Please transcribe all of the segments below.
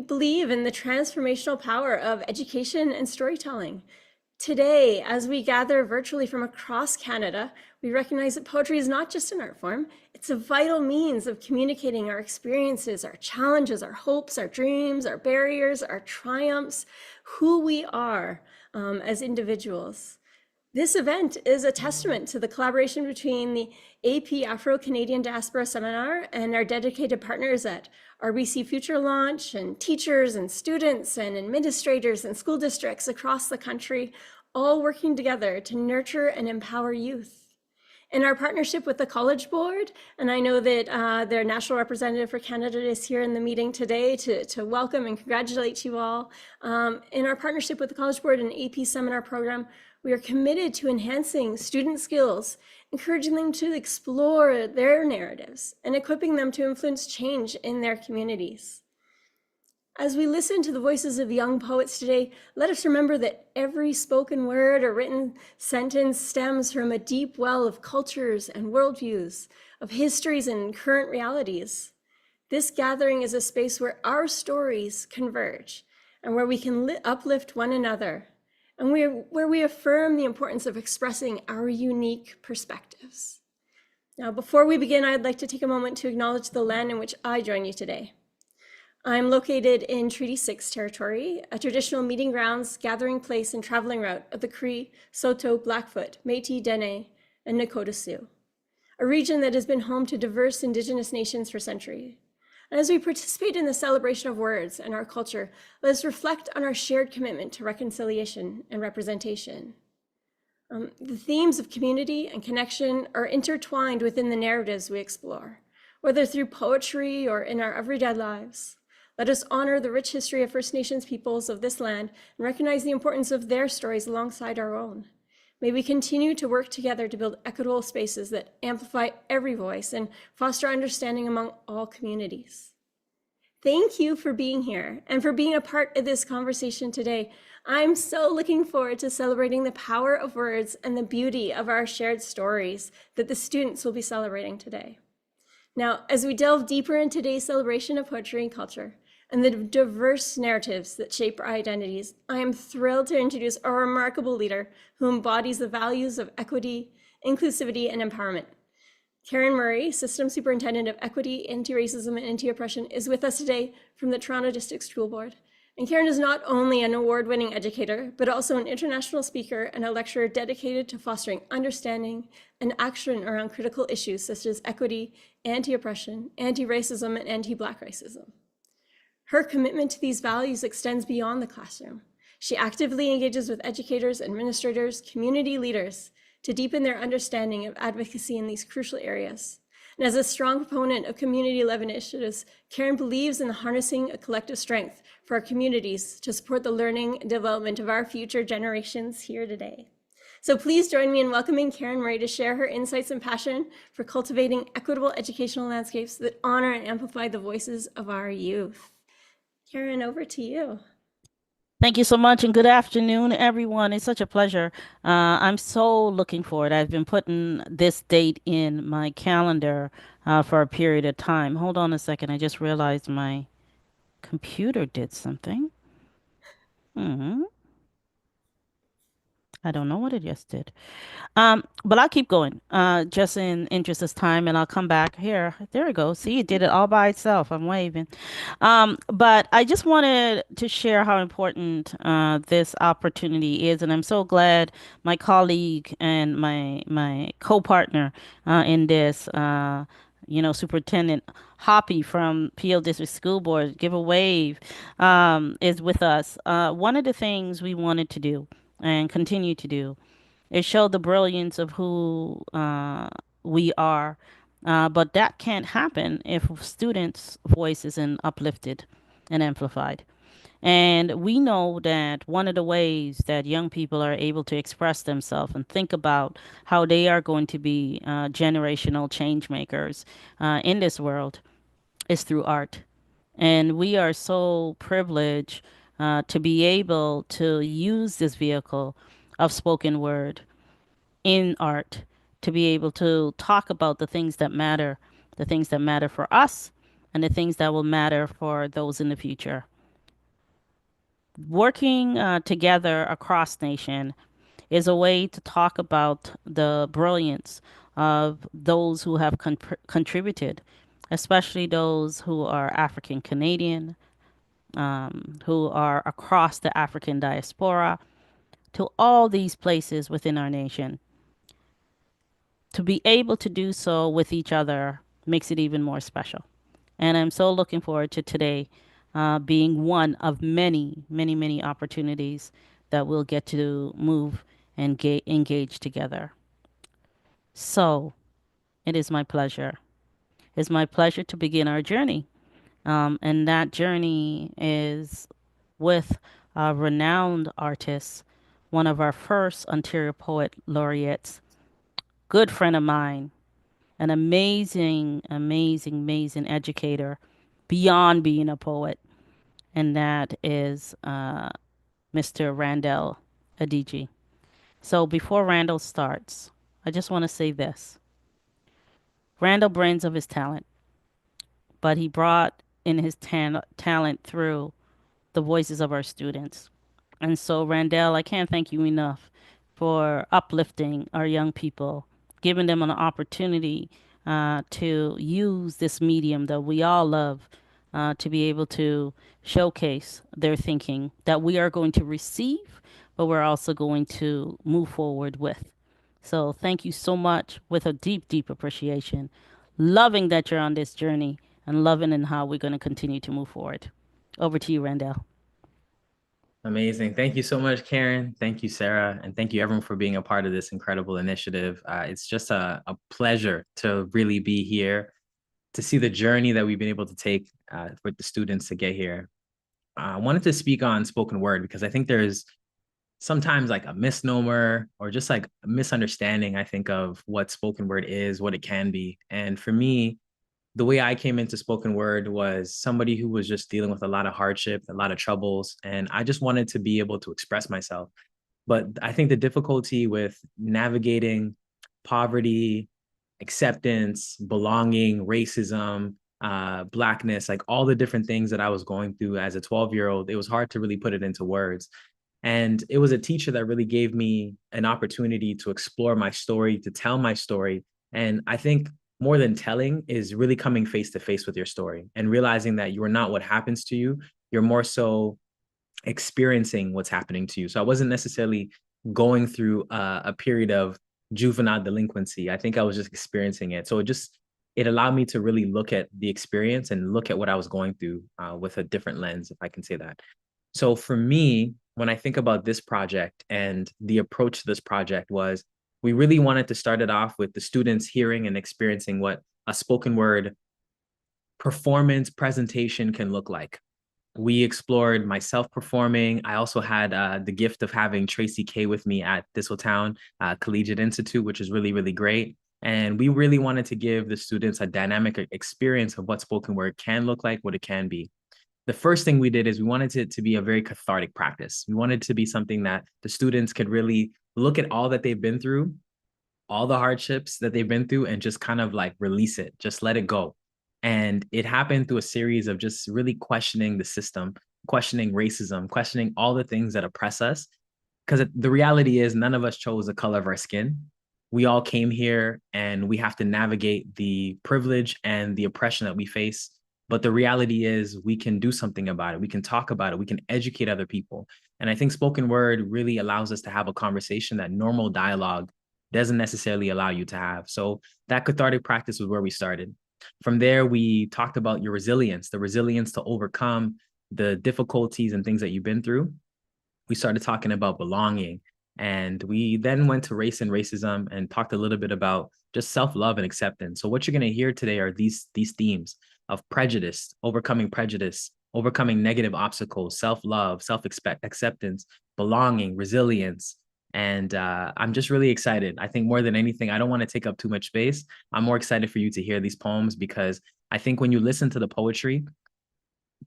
believe in the transformational power of education and storytelling. Today, as we gather virtually from across Canada, we recognize that poetry is not just an art form, it's a vital means of communicating our experiences, our challenges, our hopes, our dreams, our barriers, our triumphs, who we are as individuals. This event is a testament to the collaboration between the AP Afro Canadian Diaspora Seminar and our dedicated partners at RBC Future Launch, and teachers and students and administrators and school districts across the country, all working together to nurture and empower youth. In our partnership with the College Board, and I know that their national representative for Canada is here in the meeting today to welcome and congratulate you all. In our partnership with the College Board and AP Seminar Program, we are committed to enhancing student skills, encouraging them to explore their narratives, and equipping them to influence change in their communities. As we listen to the voices of young poets today, let us remember that every spoken word or written sentence stems from a deep well of cultures and worldviews, of histories and current realities. This gathering is a space where our stories converge and where we can uplift one another, and where we affirm the importance of expressing our unique perspectives. Now, before we begin, I'd like to take a moment to acknowledge the land in which I join you today. I'm located in Treaty 6 territory, a traditional meeting grounds, gathering place, and traveling route of the Cree, Saulteaux, Blackfoot, Métis, Dene, and Nakota Sioux, a region that has been home to diverse Indigenous nations for centuries. And as we participate in the celebration of words and our culture, let us reflect on our shared commitment to reconciliation and representation. The themes of community and connection are intertwined within the narratives we explore, whether through poetry or in our everyday lives. Let us honor the rich history of First Nations peoples of this land and recognize the importance of their stories alongside our own. May we continue to work together to build equitable spaces that amplify every voice and foster understanding among all communities. Thank you for being here and for being a part of this conversation today. I'm so looking forward to celebrating the power of words and the beauty of our shared stories that the students will be celebrating today. Now, as we delve deeper into today's celebration of poetry and culture, and the diverse narratives that shape our identities, I am thrilled to introduce a remarkable leader who embodies the values of equity, inclusivity, and empowerment. Karen Murray, System Superintendent of Equity, Anti-Racism, and Anti-Oppression, is with us today from the Toronto District School Board. And Karen is not only an award-winning educator, but also an international speaker and a lecturer dedicated to fostering understanding and action around critical issues such as equity, anti-oppression, anti-racism, and anti-Black racism. Her commitment to these values extends beyond the classroom. She actively engages with educators, administrators, community leaders to deepen their understanding of advocacy in these crucial areas. And as a strong proponent of community-led initiatives, Karen believes in harnessing a collective strength for our communities to support the learning and development of our future generations here today. So please join me in welcoming Karen Murray to share her insights and passion for cultivating equitable educational landscapes that honor and amplify the voices of our youth. Karen, over to you. Thank you so much, and good afternoon, everyone. It's such a pleasure. I'm so looking forward. I've been putting this date in my calendar for a period of time. Hold on a second. I just realized my computer did something. I don't know what it just did. But I'll keep going, just in interest of time, and I'll come back here. There we go. See, it did it all by itself. I'm waving. But I just wanted to share how important this opportunity is, and I'm so glad my colleague and my co-partner in this, Superintendent Hoppy from Peel District School Board, give a wave, is with us. One of the things we wanted to do and continue to do is show the brilliance of who we are. But that can't happen if students' voice isn't uplifted and amplified. And we know that one of the ways that young people are able to express themselves and think about how they are going to be generational change makers in this world is through art. And we are so privileged to be able to use this vehicle of spoken word in art to be able to talk about the things that matter for us, and the things that will matter for those in the future. working together across nation is a way to talk about the brilliance of those who have contributed, especially those who are African Canadian, who are across the African diaspora, to all these places within our nation. To be able to do so with each other makes it even more special. And I'm so looking forward to today being one of many, many, many opportunities that we'll get to move and engage together. So it is my pleasure. It's my pleasure to begin our journey. And that journey is with a renowned artist, one of our first Ontario Poet Laureates, good friend of mine, an amazing, amazing, amazing educator beyond being a poet. And that is Mr. Randall Adiji. So before Randall starts, I just want to say this. Randall brains of his talent, but he brought in his talent through the voices of our students. And so, Randall, I can't thank you enough for uplifting our young people, giving them an opportunity to use this medium that we all love to be able to showcase their thinking that we are going to receive, but we're also going to move forward with. So, thank you so much with a deep, deep appreciation. Loving that you're on this journey and loving and how we're going to continue to move forward. Over to you, Randall. Amazing. Thank you so much, Karen. Thank you, Sarah. And thank you, everyone, for being a part of this incredible initiative. It's just a pleasure to really be here, to see the journey that we've been able to take with the students to get here. I wanted to speak on spoken word because I think there's sometimes like a misnomer or just like a misunderstanding, I think, of what spoken word is, what it can be. And for me, the way I came into spoken word was somebody who was just dealing with a lot of hardship, a lot of troubles, and I just wanted to be able to express myself. But I think the difficulty with navigating poverty, acceptance, belonging, racism, blackness, like all the different things that I was going through as a 12-year-old, it was hard to really put it into words. And it was a teacher that really gave me an opportunity to explore my story, to tell my story. And I think more than telling is really coming face to face with your story and realizing that you are not what happens to you. You're more so experiencing what's happening to you. So I wasn't necessarily going through a period of juvenile delinquency. I think I was just experiencing it. So it allowed me to really look at the experience and look at what I was going through with a different lens, if I can say that. So for me, when I think about this project and the approach to this project was we really wanted to start it off with the students hearing and experiencing what a spoken word performance presentation can look like. We explored myself performing. I also had the gift of having Tracy K with me at Thistletown Collegiate Institute, which is really, really great. And we really wanted to give the students a dynamic experience of what spoken word can look like, what it can be. The first thing we did is we wanted it to be a very cathartic practice. We wanted it to be something that the students could really look at all that they've been through, all the hardships that they've been through, and just kind of like release it, just let it go. And it happened through a series of just really questioning the system, questioning racism, questioning all the things that oppress us. Because the reality is, none of us chose the color of our skin. We all came here and we have to navigate the privilege and the oppression that we face. But the reality is, we can do something about it. We can talk about it. We can educate other people. And I think spoken word really allows us to have a conversation that normal dialogue doesn't necessarily allow you to have. So that cathartic practice was where we started. From there, we talked about your resilience, the resilience to overcome the difficulties and things that you've been through. We started talking about belonging. And we then went to race and racism and talked a little bit about just self-love and acceptance. So what you're going to hear today are these themes of prejudice, overcoming negative obstacles, self-love, self-acceptance, belonging, resilience. And I'm just really excited. I think more than anything, I don't want to take up too much space. I'm more excited for you to hear these poems because I think when you listen to the poetry,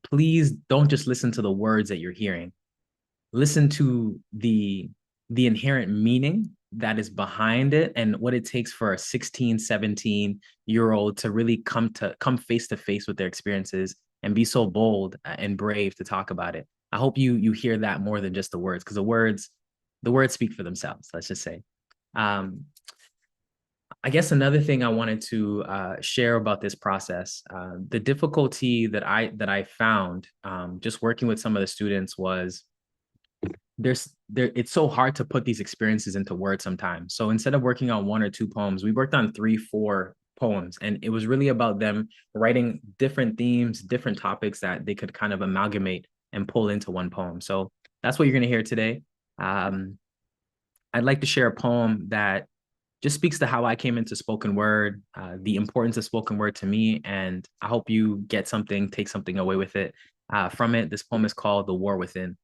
please don't just listen to the words that you're hearing. Listen to the inherent meaning that is behind it and what it takes for a 16, 17-year-old to really come face to face with their experiences and be so bold and brave to talk about it. I hope you hear that more than just the words, because the words speak for themselves, let's just say. I guess another thing I wanted to share about this process, the difficulty that I found just working with some of the students was it's so hard to put these experiences into words sometimes. So instead of working on 1 or 2 poems, we worked on 3, 4 poems, and it was really about them writing different themes, different topics that they could kind of amalgamate and pull into one poem. So that's what you're going to hear today. I'd like to share a poem that just speaks to how I came into spoken word, the importance of spoken word to me, and I hope you get something, take something away with it from it. This poem is called The War Within.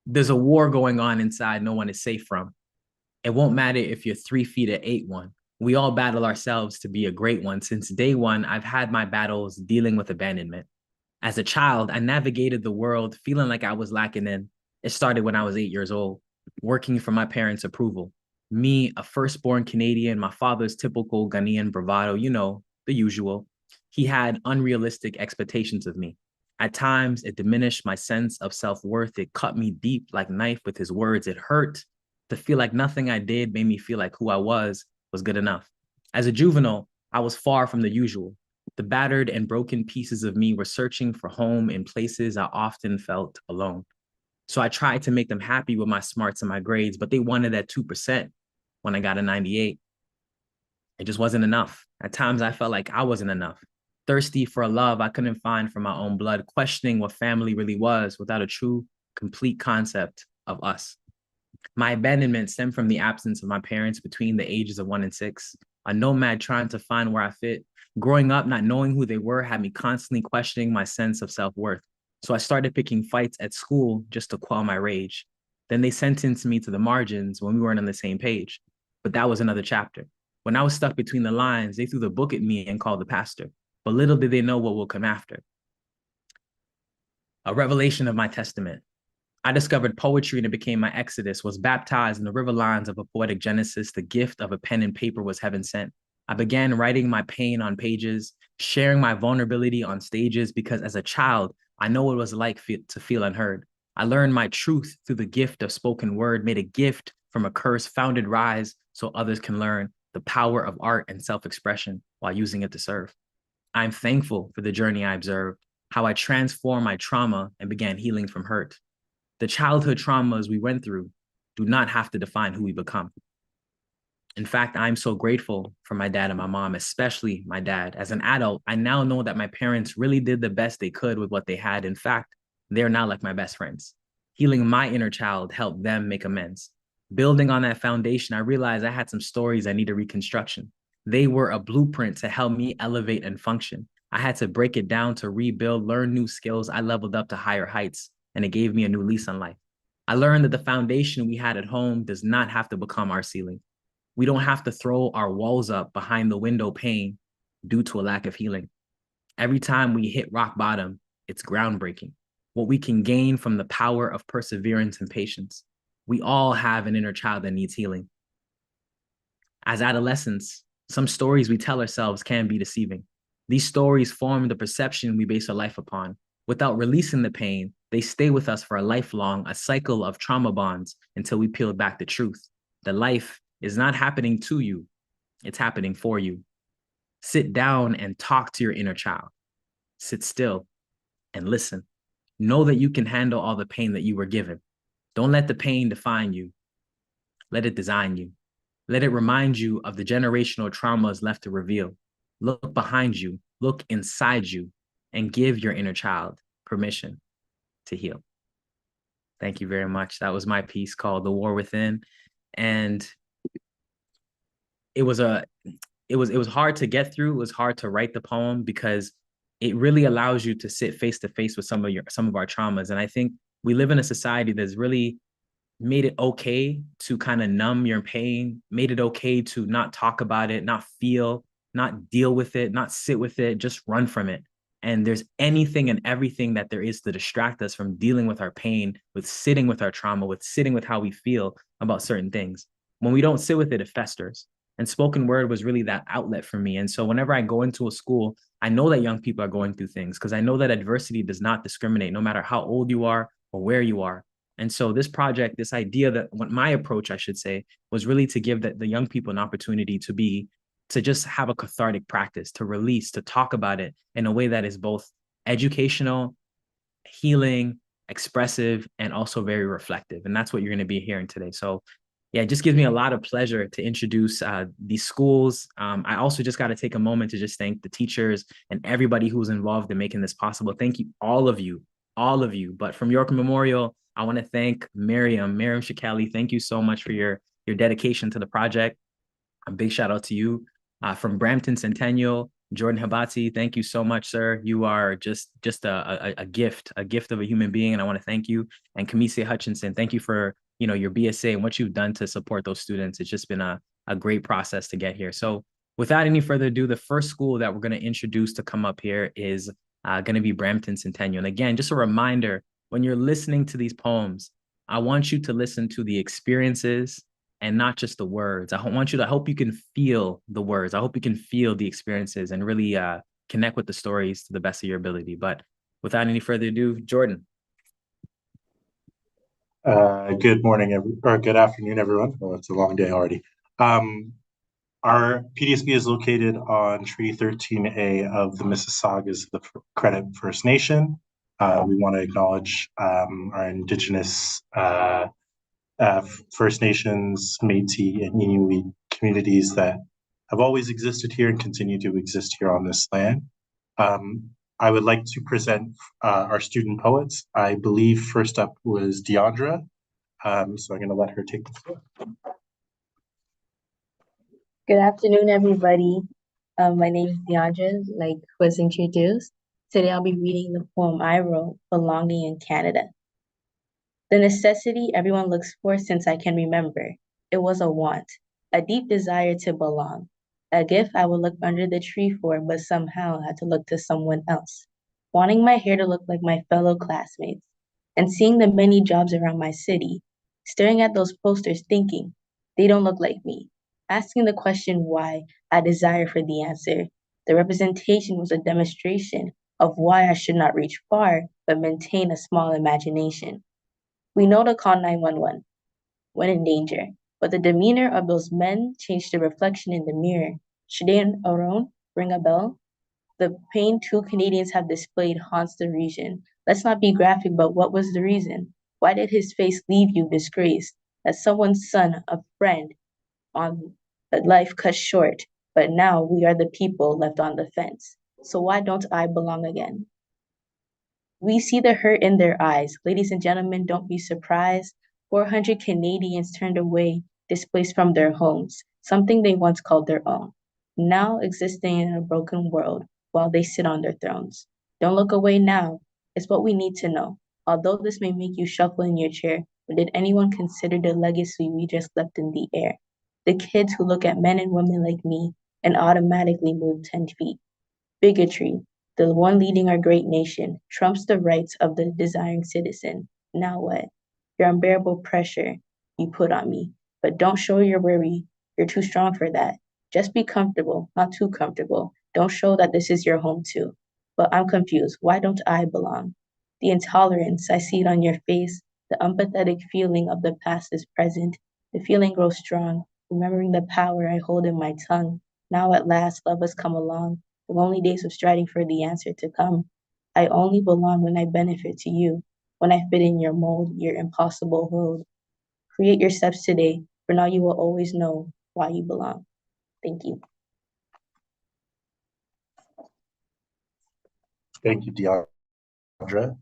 There's a war going on inside no one is safe from. It won't matter if you're 3 feet or 8'1". We all battle ourselves to be a great one. Since day one, I've had my battles dealing with abandonment. As a child, I navigated the world feeling like I was lacking in. It started when I was 8 years old, working for my parents' approval. Me, a firstborn Canadian, my father's typical Ghanaian bravado, you know, the usual. He had unrealistic expectations of me. At times, it diminished my sense of self-worth. It cut me deep like knife with his words. It hurt to feel like nothing I did made me feel like who I was good enough. As a juvenile, I was far from the usual. The battered and broken pieces of me were searching for home in places I often felt alone. So I tried to make them happy with my smarts and my grades, but they wanted that 2% when I got a 98. It just wasn't enough. At times, I felt like I wasn't enough. Thirsty for a love I couldn't find from my own blood, questioning what family really was without a true, complete concept of us. My abandonment stemmed from the absence of my parents between the ages of 1 and 6, a nomad trying to find where I fit. Growing up, not knowing who they were had me constantly questioning my sense of self-worth. So I started picking fights at school just to quell my rage. Then they sentenced me to the margins when we weren't on the same page. But that was another chapter. When I was stuck between the lines, they threw the book at me and called the pastor. But little did they know what will come after. A revelation of my testament. I discovered poetry and it became my exodus, was baptized in the river lines of a poetic genesis. The gift of a pen and paper was heaven sent. I began writing my pain on pages, sharing my vulnerability on stages, because as a child, I know what it was like to feel unheard. I learned my truth through the gift of spoken word, made a gift from a curse, founded rise so others can learn the power of art and self-expression while using it to serve. I'm thankful for the journey I observed, how I transformed my trauma and began healing from hurt. The childhood traumas we went through do not have to define who we become. In fact, I'm so grateful for my dad and my mom, especially my dad. As an adult, I now know that my parents really did the best they could with what they had. In fact, they're now like my best friends. Healing my inner child helped them make amends. Building on that foundation, I realized I had some stories I needed reconstruction. They were a blueprint to help me elevate and function. I had to break it down to rebuild, learn new skills. I leveled up to higher heights, and it gave me a new lease on life. I learned that the foundation we had at home does not have to become our ceiling. We don't have to throw our walls up behind the window pane due to a lack of healing. Every time we hit rock bottom, it's groundbreaking. What we can gain from the power of perseverance and patience. We all have an inner child that needs healing. As adolescents, some stories we tell ourselves can be deceiving. These stories form the perception we base our life upon. Without releasing the pain, they stay with us for a lifelong, a cycle of trauma bonds until we peel back the truth. That life is not happening to you, it's happening for you. Sit down and talk to your inner child. Sit still and listen. Know that you can handle all the pain that you were given. Don't let the pain define you. Let it design you. Let it remind you of the generational traumas left to reveal. Look behind you, look inside you, and give your inner child permission to heal. Thank you very much. That was my piece called The War Within. And it was hard to get through. It was hard to write the poem because it really allows you to sit face to face with some of our traumas. And I think we live in a society that's really made it okay to kind of numb your pain, made it okay to not talk about it, not feel, not deal with it, not sit with it, just run from it. And there's anything and everything that there is to distract us from dealing with our pain, with sitting with our trauma, with sitting with how we feel about certain things. When we don't sit with it, it festers. And spoken word was really that outlet for me. And so whenever I go into a school, I know that young people are going through things because I know that adversity does not discriminate, no matter how old you are or where you are. And so this project, this idea that what my approach, I should say, was really to give the young people an opportunity to just have a cathartic practice, to release, to talk about it in a way that is both educational, healing, expressive, and also very reflective. And that's what you're going to be hearing today. So yeah, it just gives me a lot of pleasure to introduce these schools. I also just got to take a moment to just thank the teachers and everybody who's involved in making this possible. Thank you, all of you, all of you. But from York Memorial, I want to thank Miriam Shakali. Thank you so much for your dedication to the project. A big shout out to you. From Brampton Centennial, Jordan Habati, thank you so much, sir. You are just a gift of a human being, and I want to thank you. And Kamisia Hutchinson, thank you for your BSA and what you've done to support those students. It's just been a great process to get here. So without any further ado, the first school that we're going to introduce to come up here is going to be Brampton Centennial. And again, just a reminder, when you're listening to these poems, I want you to listen to the experiences and not just the words. I hope you can feel the words. I hope you can feel the experiences and really connect with the stories to the best of your ability. But without any further ado, Jordan. Good morning, or good afternoon, everyone. Oh, it's a long day already. Our PDSB is located on Treaty 13A of the Mississaugas of the Credit First Nation. We want to acknowledge our Indigenous First Nations, Métis, and Inuit communities that have always existed here and continue to exist here on this land. I would like to present our student poets. I believe first up was Deandra, so I'm going to let her take the floor. Good afternoon, everybody. My name is Deandra, like was introduced. Today I'll be reading the poem I wrote, Belonging in Canada. The necessity everyone looks for since I can remember. It was a want, a deep desire to belong, a gift I would look under the tree for, but somehow had to look to someone else. Wanting my hair to look like my fellow classmates, and seeing the many jobs around my city, staring at those posters thinking, they don't look like me. Asking the question why, I desire for the answer. The representation was a demonstration of why I should not reach far, but maintain a small imagination. We know to call 911 when in danger, but the demeanor of those men changed the reflection in the mirror. Should they alone ring a bell? The pain two Canadians have displayed haunts the region. Let's not be graphic, but what was the reason? Why did his face leave you disgraced? That someone's son, a friend, on a life cut short, but now we are the people left on the fence. So why don't I belong again? We see the hurt in their eyes. Ladies and gentlemen, don't be surprised. 400 Canadians turned away, displaced from their homes, something they once called their own, now existing in a broken world while they sit on their thrones. Don't look away now. It's what we need to know. Although this may make you shuffle in your chair, but did anyone consider the legacy we just left in the air? The kids who look at men and women like me and automatically move 10 feet. Bigotry, the one leading our great nation, trumps the rights of the desiring citizen. Now what? Your unbearable pressure you put on me. But don't show your worry. You're too strong for that. Just be comfortable, not too comfortable. Don't show that this is your home too. But I'm confused. Why don't I belong? The intolerance, I see it on your face. The empathetic feeling of the past is present. The feeling grows strong, remembering the power I hold in my tongue. Now at last, love has come along. The lonely days of striding for the answer to come. I only belong when I benefit to you, when I fit in your mold, your impossible hold. Create your steps today, for now you will always know why you belong. Thank you. Thank you, Deandra.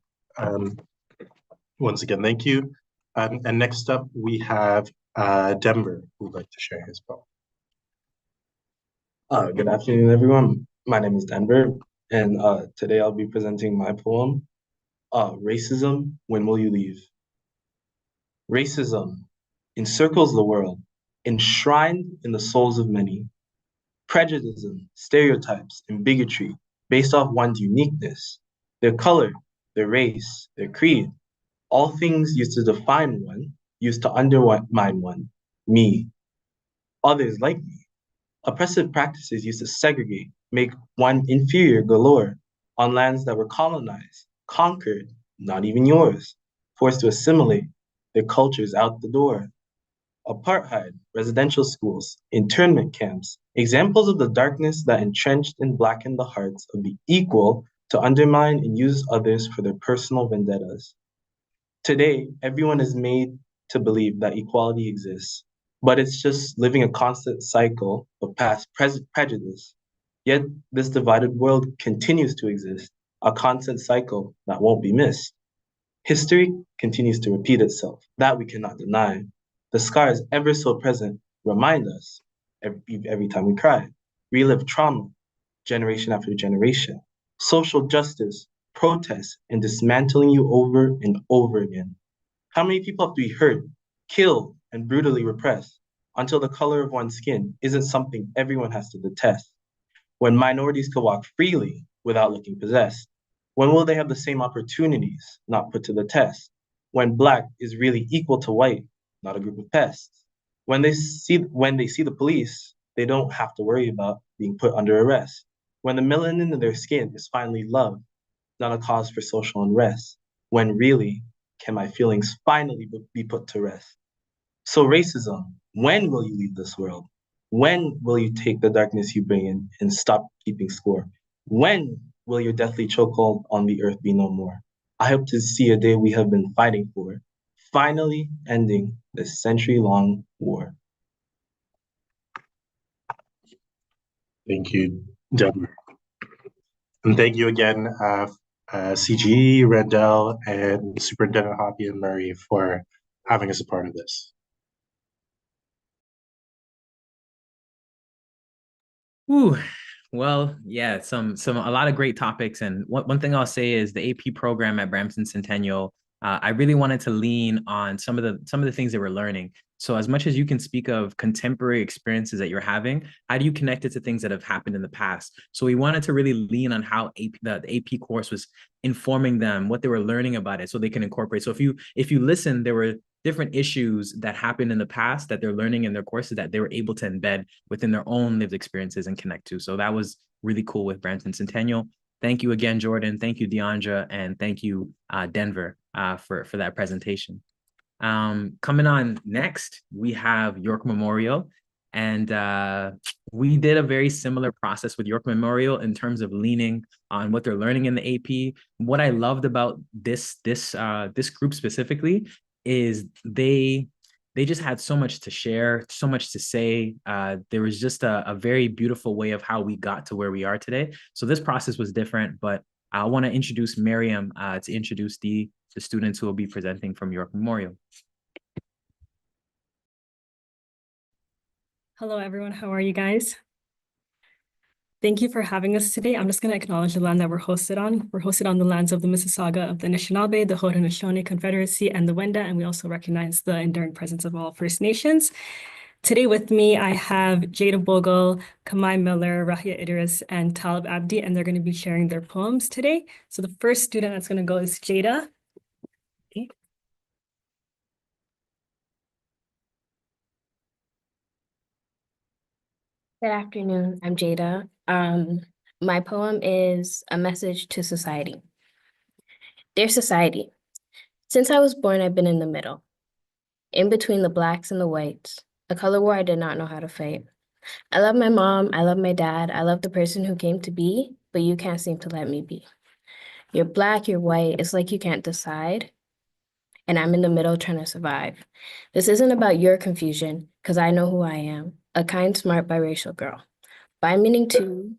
Once again, thank you. And next up, we have Denver, who would like to share his poem. Good afternoon, everyone. My name is Denver, and today I'll be presenting my poem, Racism, When Will You Leave? Racism encircles the world, enshrined in the souls of many. Prejudice, stereotypes, and bigotry based off one's uniqueness, their color, their race, their creed, all things used to define one, used to undermine one, me, others like me. Oppressive practices used to segregate, make one inferior galore on lands that were colonized, conquered, not even yours, forced to assimilate their cultures out the door. Apartheid, residential schools, internment camps, examples of the darkness that entrenched and blackened the hearts of the equal to undermine and use others for their personal vendettas. Today, everyone is made to believe that equality exists, but it's just living a constant cycle of past prejudice. Yet, this divided world continues to exist, a constant cycle that won't be missed. History continues to repeat itself, that we cannot deny. The scars, ever so present, remind us every time we cry, relive trauma, generation after generation, social justice, protests, and dismantling you over and over again. How many people have to be hurt, killed, and brutally repressed until the color of one's skin isn't something everyone has to detest? When minorities can walk freely without looking possessed? When will they have the same opportunities, not put to the test? When Black is really equal to white, not a group of pests? When they see the police, they don't have to worry about being put under arrest. When the melanin in their skin is finally love, not a cause for social unrest. When really can my feelings finally be put to rest? So racism, when will you leave this world? When will you take the darkness you bring in and stop keeping score? When will your deathly chokehold on the earth be no more? I hope to see a day we have been fighting for, finally ending this century-long war. Thank you, Denver. And thank you again, CG, Rendell, and Superintendent Hoppy and Murray for having us a part of this. Ooh, well, yeah, a lot of great topics. And one thing I'll say is the AP program at Brampton Centennial, I really wanted to lean on some of the things that we're learning. So as much as you can speak of contemporary experiences that you're having, how do you connect it to things that have happened in the past? So we wanted to really lean on how the AP course was informing them, what they were learning about it, so they can incorporate. So if you listen, there were different issues that happened in the past that they're learning in their courses that they were able to embed within their own lived experiences and connect to. So that was really cool with Brampton Centennial. Thank you again, Jordan. Thank you, Deandra. And thank you, Denver, for that presentation. Coming on next, we have York Memorial. And we did a very similar process with York Memorial in terms of leaning on what they're learning in the AP. What I loved about this group specifically is they just had so much to share, so much to say. There was just a very beautiful way of how we got to where we are today. So this process was different, but I want to introduce Miriam to introduce the students who will be presenting from York Memorial. Hello, everyone. How are you guys? Thank you for having us today. I'm just going to acknowledge the land that we're hosted on. We're hosted on the lands of the Mississauga of the Anishinaabe, the Haudenosaunee Confederacy, and the Wenda, and we also recognize the enduring presence of all First Nations. Today with me, I have Jada Bogle, Kamai Miller, Rahia Idris, and Talib Abdi, and they're going to be sharing their poems today. So the first student that's going to go is Jada. Okay. Good afternoon, I'm Jada. My poem is A Message to Society. Dear society, since I was born, I've been in the middle, in between the blacks and the whites, a color war I did not know how to fight. I love my mom, I love my dad, I love the person who came to be, but you can't seem to let me be. You're black, you're white, it's like you can't decide, and I'm in the middle trying to survive. This isn't about your confusion, because I know who I am, a kind, smart, biracial girl. By meaning two,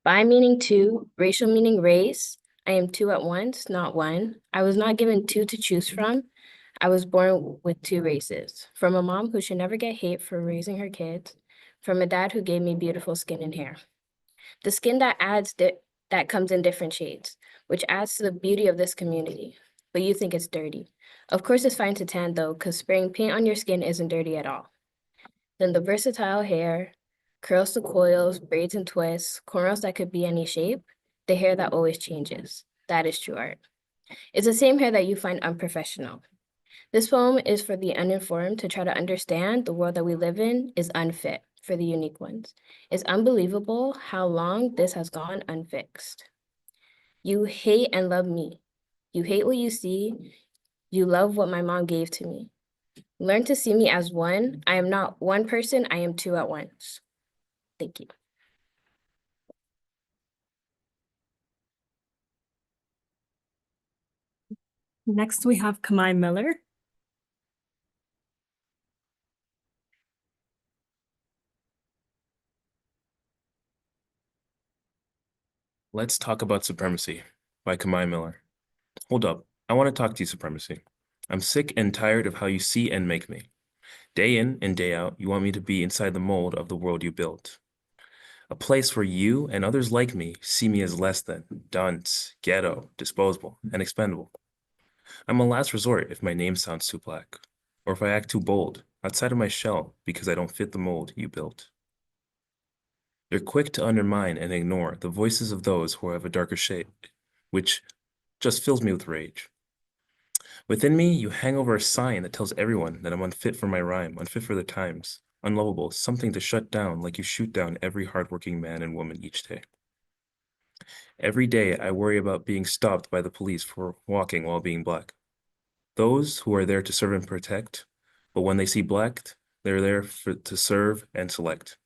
By meaning two, racial meaning race, I am two at once, not one. I was not given two to choose from. I was born with two races, from a mom who should never get hate for raising her kids, from a dad who gave me beautiful skin and hair. The skin that comes in different shades, which adds to the beauty of this community, but you think it's dirty. Of course, it's fine to tan though, because spraying paint on your skin isn't dirty at all. Then the versatile hair, curls to coils, braids and twists, cornrows that could be any shape, the hair that always changes. That is true art. It's the same hair that you find unprofessional. This poem is for the uninformed to try to understand the world that we live in is unfit for the unique ones. It's unbelievable how long this has gone unfixed. You hate and love me. You hate what you see. You love what my mom gave to me. Learn to see me as one. I am not one person, I am two at once. Thank you. Next, we have Kamai Miller. Let's Talk About Supremacy by Kamai Miller. Hold up, I want to talk to you, Supremacy. I'm sick and tired of how you see and make me. Day in and day out, you want me to be inside the mold of the world you built. A place where you and others like me see me as less than, dunce, ghetto, disposable, and expendable. I'm a last resort if my name sounds too black, or if I act too bold, outside of my shell because I don't fit the mold you built. You're quick to undermine and ignore the voices of those who have a darker shade, which just fills me with rage. Within me, you hang over a sign that tells everyone that I'm unfit for my rhyme, unfit for the times, unlovable, something to shut down like you shoot down every hardworking man and woman each day. Every day, I worry about being stopped by the police for walking while being black. Those who are there to serve and protect, but when they see black, they're there to serve and select.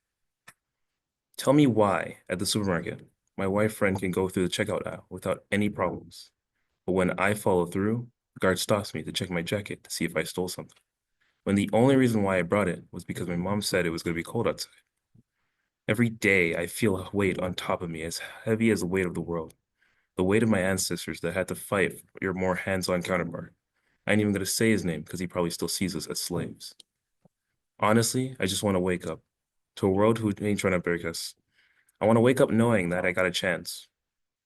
Tell me why, at the supermarket, my white friend can go through the checkout aisle without any problems. But when I follow through, the guard stops me to check my jacket to see if I stole something, when the only reason why I brought it was because my mom said it was going to be cold outside. Every day, I feel a weight on top of me as heavy as the weight of the world, the weight of my ancestors that had to fight for your more hands-on counterpart. I ain't even going to say his name because he probably still sees us as slaves. Honestly, I just want to wake up to a world who ain't trying to break us. I want to wake up knowing that I got a chance,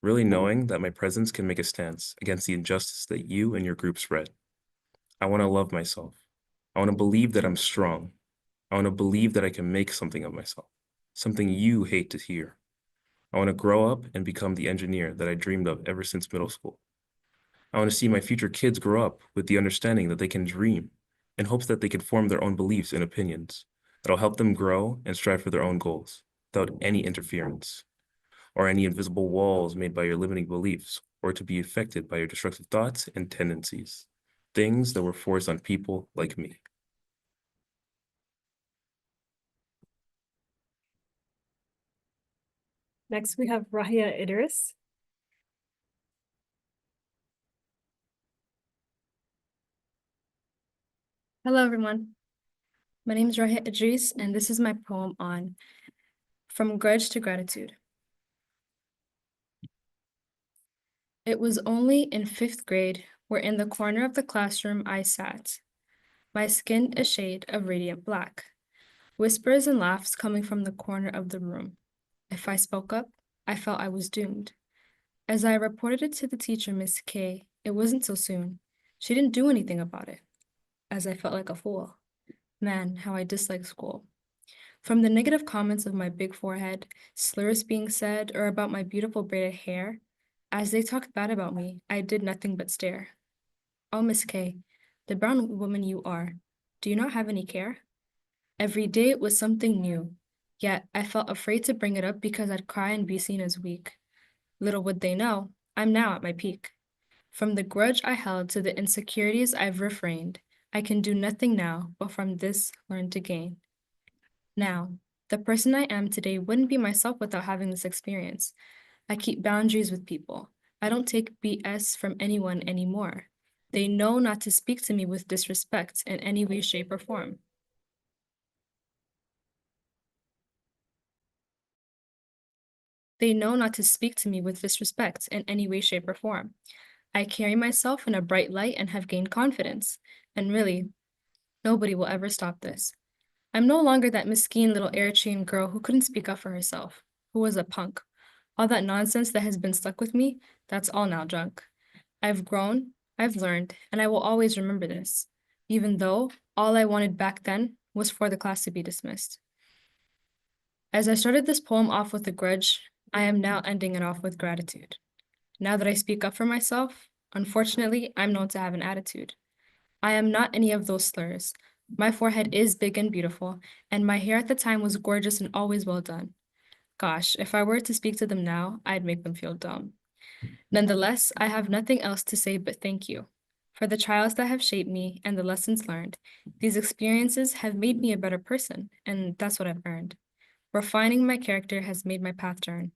really knowing that my presence can make a stance against the injustice that you and your group spread. I want to love myself. I want to believe that I'm strong. I want to believe that I can make something of myself, something you hate to hear. I want to grow up and become the engineer that I dreamed of ever since middle school. I want to see my future kids grow up with the understanding that they can dream, in hopes that they can form their own beliefs and opinions that'll help them grow and strive for their own goals without any interference or any invisible walls made by your limiting beliefs or to be affected by your destructive thoughts and tendencies, things that were forced on people like me. Next, we have Rahia Idris. Hello, everyone. My name is Rahia Idris, and this is my poem on From Grudge to Gratitude. It was only in 5th grade where in the corner of the classroom I sat, my skin a shade of radiant black, whispers and laughs coming from the corner of the room. If I spoke up, I felt I was doomed. As I reported it to the teacher, Miss K, it wasn't so soon. She didn't do anything about it, as I felt like a fool. Man, how I dislike school. From the negative comments of my big forehead, slurs being said, or about my beautiful braided hair, as they talked bad about me, I did nothing but stare. Oh, Miss K, the brown woman you are, do you not have any care? Every day it was something new, yet I felt afraid to bring it up because I'd cry and be seen as weak. Little would they know, I'm now at my peak. From the grudge I held to the insecurities I've refrained, I can do nothing now but from this learn to gain. Now, the person I am today wouldn't be myself without having this experience. I keep boundaries with people. I don't take BS from anyone anymore. They know not to speak to me with disrespect in any way, shape, or form. They know not to speak to me with disrespect in any way, shape, or form. I carry myself in a bright light and have gained confidence. And really, nobody will ever stop this. I'm no longer that mesquite little Eritrean girl who couldn't speak up for herself, who was a punk. All that nonsense that has been stuck with me, that's all now junk. I've grown, I've learned, and I will always remember this, even though all I wanted back then was for the class to be dismissed. As I started this poem off with a grudge, I am now ending it off with gratitude. Now that I speak up for myself, unfortunately, I'm known to have an attitude. I am not any of those slurs. My forehead is big and beautiful, and my hair at the time was gorgeous and always well done. Gosh, if I were to speak to them now, I'd make them feel dumb. Nonetheless, I have nothing else to say but thank you. For the trials that have shaped me and the lessons learned, these experiences have made me a better person, and that's what I've earned. Refining my character has made my path turn.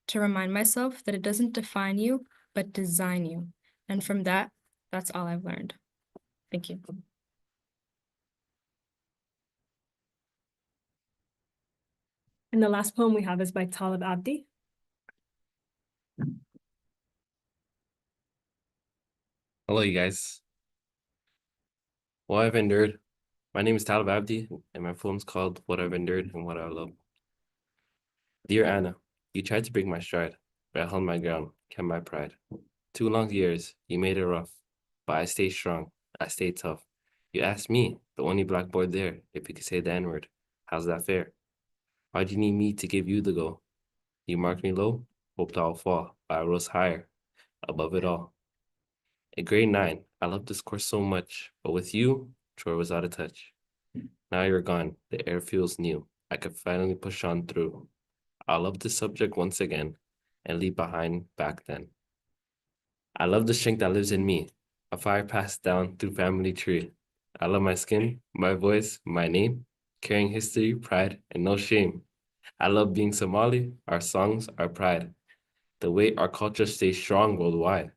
To remind myself that it doesn't define you, but design you. And from that, that's all I've learned. Thank you. And the last poem we have is by Talib Abdi. Hello, you guys. What I've endured. My name is Talib Abdi, and my poem's called What I've Endured and What I Love. Dear Anna, you tried to break my stride, but I held my ground, kept my pride. 2 long years, you made it rough, but I stayed strong, I stayed tough. You asked me, the only black boy there, if you could say the N-word. How's that fair? Why do you need me to give you the go? You marked me low, hoped I'll fall, but I rose higher, above it all. In grade 9, I loved this course so much, but with you, Troy was out of touch. Now you're gone, the air feels new. I could finally push on through. I love this subject once again and leave behind back then. I love the strength that lives in me, a fire passed down through family tree. I love my skin, my voice, my name, carrying history, pride, and no shame. I love being Somali, our songs, our pride, the way our culture stays strong worldwide.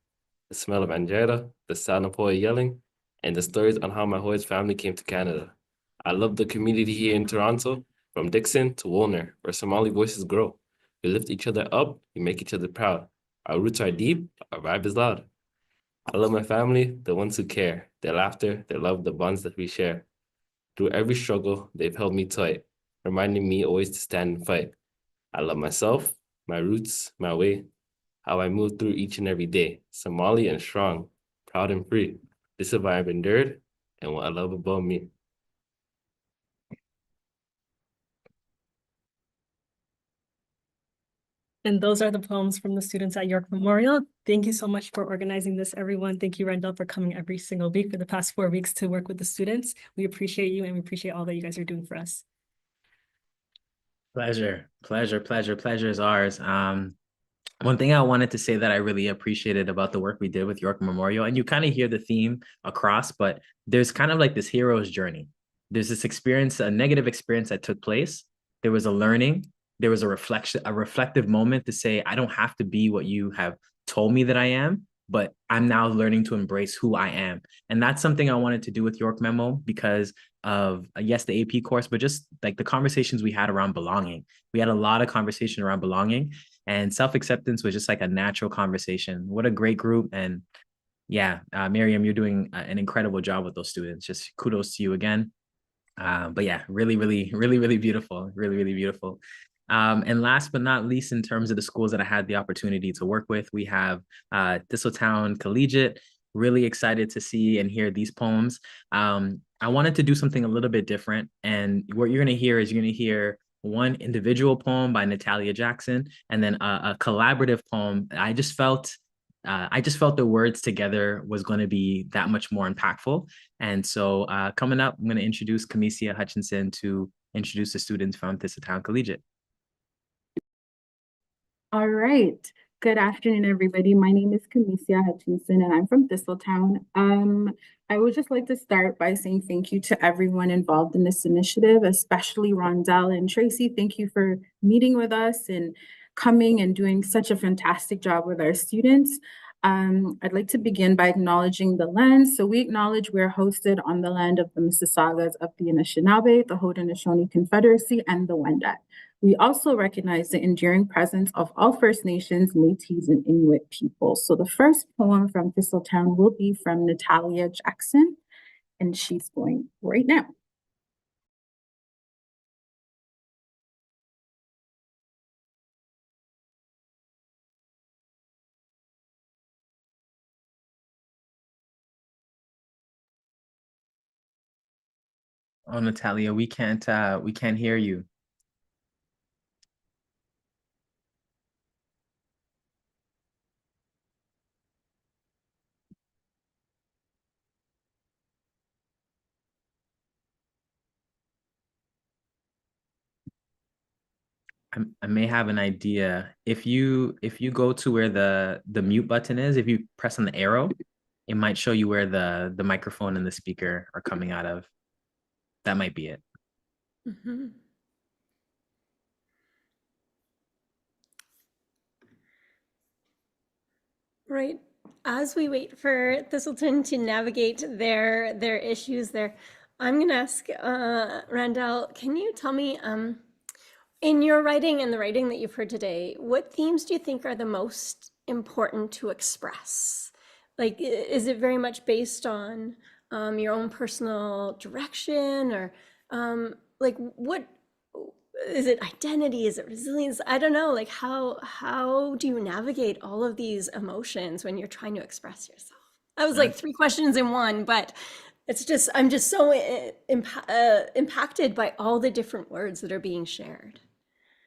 The smell of Angera, the sound of Hoya yelling, and the stories on how my Hoya's family came to Canada. I love the community here in Toronto, from Dixon to Woolner, where Somali voices grow. We lift each other up, we make each other proud. Our roots are deep, our vibe is loud. I love my family, the ones who care, their laughter, their love, the bonds that we share. Through every struggle, they've held me tight, reminding me always to stand and fight. I love myself, my roots, my way, how I move through each and every day, Somali and strong, proud and free. This is what I've endured and what I love about me. And those are the poems from the students at York Memorial. Thank you so much for organizing this, everyone. Thank you, Rendell, for coming every single week for the past 4 weeks to work with the students. We appreciate you and we appreciate all that you guys are doing for us. Pleasure is ours. One thing I wanted to say that I really appreciated about the work we did with York Memorial, and you kind of hear the theme across, but there's kind of like this hero's journey. There's this experience, a negative experience that took place. There was a learning, there was a reflection, a reflective moment to say, I don't have to be what you have told me that I am, but I'm now learning to embrace who I am. And that's something I wanted to do with York Memo because of, yes, the AP course, but just like the conversations we had around belonging. We had a lot of conversation around belonging, and self-acceptance was just like a natural conversation. What a great group. And yeah, Miriam, you're doing an incredible job with those students. Just kudos to you again. But yeah, really, really, really, really beautiful. Really, really beautiful. And last but not least, in terms of the schools that I had the opportunity to work with, we have Thistletown Collegiate. Really excited to see and hear these poems. I wanted to do something a little bit different. And what you're going to hear is you're going to hear one individual poem by Natalia Jackson, and then a collaborative poem. I just felt the words together was going to be that much more impactful. And so coming up, I'm going to introduce Kamisia Hutchinson to introduce the students from Thistletown Collegiate. All right. Good afternoon, everybody. My name is Kamisia Hutchinson, and I'm from Thistletown. I would just like to start by saying thank you to everyone involved in this initiative, especially Rondell and Tracy. Thank you for meeting with us and coming and doing such a fantastic job with our students. I'd like to begin by acknowledging the land. So we acknowledge we're hosted on the land of the Mississaugas of the Anishinaabe, the Haudenosaunee Confederacy, and the Wendat. We also recognize the enduring presence of all First Nations, Métis, and Inuit people. So the first poem from Thistletown will be from Natalia Jackson, and she's going right now. Oh, Natalia, we can't hear you. I may have an idea. If you go to where the mute button is, if you press on the arrow, it might show you where the microphone and the speaker are coming out of. That might be it. Mhm. Right. As we wait for Thistleton to navigate their issues there, I'm going to ask Randall, can you tell me, in your writing and the writing that you've heard today, what themes do you think are the most important to express? Like, is it very much based on your own personal direction, or like what is it? Identity? Is it resilience? I don't know. Like, how do you navigate all of these emotions when you're trying to express yourself? That was like 3 questions in one, but it's just I'm just so impacted by all the different words that are being shared.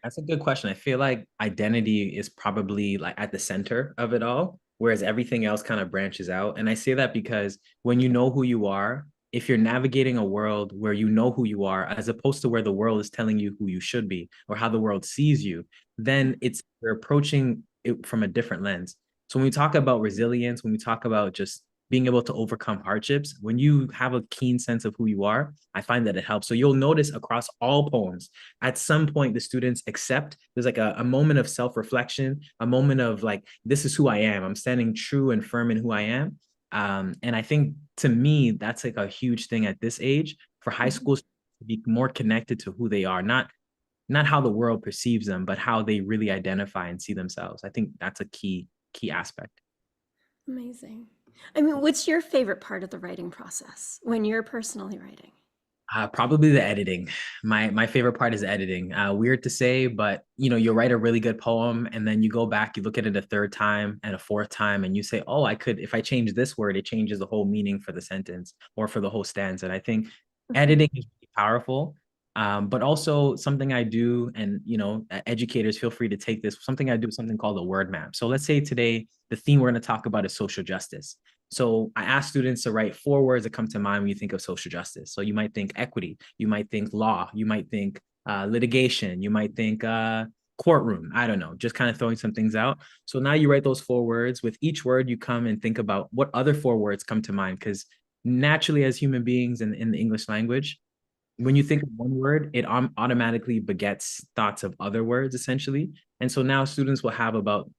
That's a good question. I feel like identity is probably like at the center of it all, whereas everything else kind of branches out. And I say that because when you know who you are, if you're navigating a world where you know who you are, as opposed to where the world is telling you who you should be or how the world sees you, then you're approaching it from a different lens. So when we talk about resilience, when we talk about just being able to overcome hardships, when you have a keen sense of who you are, I find that it helps. So you'll notice across all poems, at some point the students accept there's like a moment of self-reflection, a moment of like, this is who I am, I'm standing true and firm in who I am. And I think to me that's like a huge thing at this age for high schools to be more connected to who they are, not how the world perceives them, but how they really identify and see themselves. I think that's a key aspect. Amazing. I mean, what's your favorite part of the writing process when you're personally writing? Probably the editing. My favorite part is editing. Weird to say, but you'll write a really good poem and then you go back, you look at it a third time and a fourth time, and you say, oh, I could, if I change this word, it changes the whole meaning for the sentence or for the whole stanza. And I think editing is really powerful. But also something I do, and educators, feel free to take this. Something I do is something called a word map. So let's say today the theme we're going to talk about is social justice. So I ask students to write 4 words that come to mind when you think of social justice. So you might think equity, you might think law, you might think litigation, you might think courtroom. I don't know, just kind of throwing some things out. So now you write those 4 words. With each word, you come and think about what other 4 words come to mind, because naturally as human beings in the English language, when you think of one word, it automatically begets thoughts of other words, essentially. And so now students will have about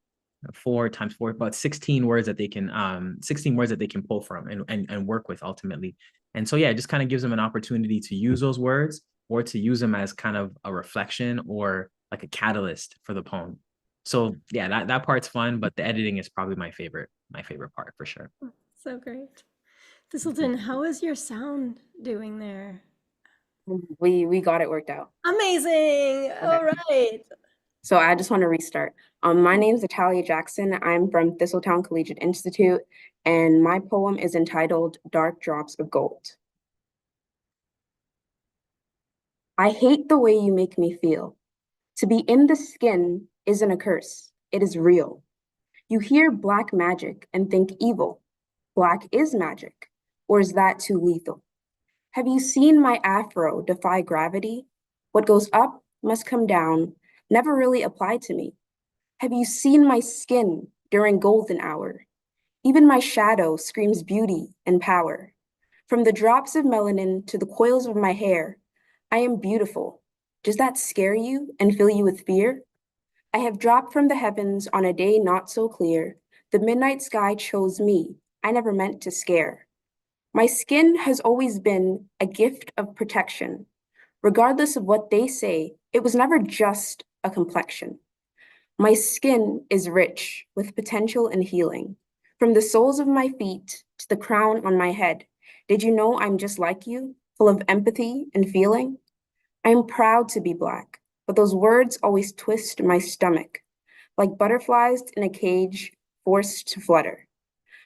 4 times 4, about 16 words that they can 16 words that they can pull from and work with ultimately. And so yeah, it just kind of gives them an opportunity to use those words or to use them as kind of a reflection or like a catalyst for the poem. So yeah, that part's fun, but the editing is probably my favorite part for sure. So great. Thistleton, how is your sound doing there? We got it worked out. Amazing. All right. So I just want to restart. My name is Natalia Jackson. I'm from Thistletown Collegiate Institute, and my poem is entitled Dark Drops of Gold. I hate the way you make me feel. To be in the skin isn't a curse, it is real. You hear black magic and think evil. Black is magic, or is that too lethal? Have you seen my afro defy gravity? What goes up must come down, never really applied to me. Have you seen my skin during golden hour? Even my shadow screams beauty and power. From the drops of melanin to the coils of my hair, I am beautiful. Does that scare you and fill you with fear? I have dropped from the heavens on a day not so clear. The midnight sky chose me. I never meant to scare. My skin has always been a gift of protection. Regardless of what they say, it was never just a complexion. My skin is rich with potential and healing. From the soles of my feet to the crown on my head, did you know I'm just like you, full of empathy and feeling? I am proud to be Black, but those words always twist my stomach, like butterflies in a cage forced to flutter.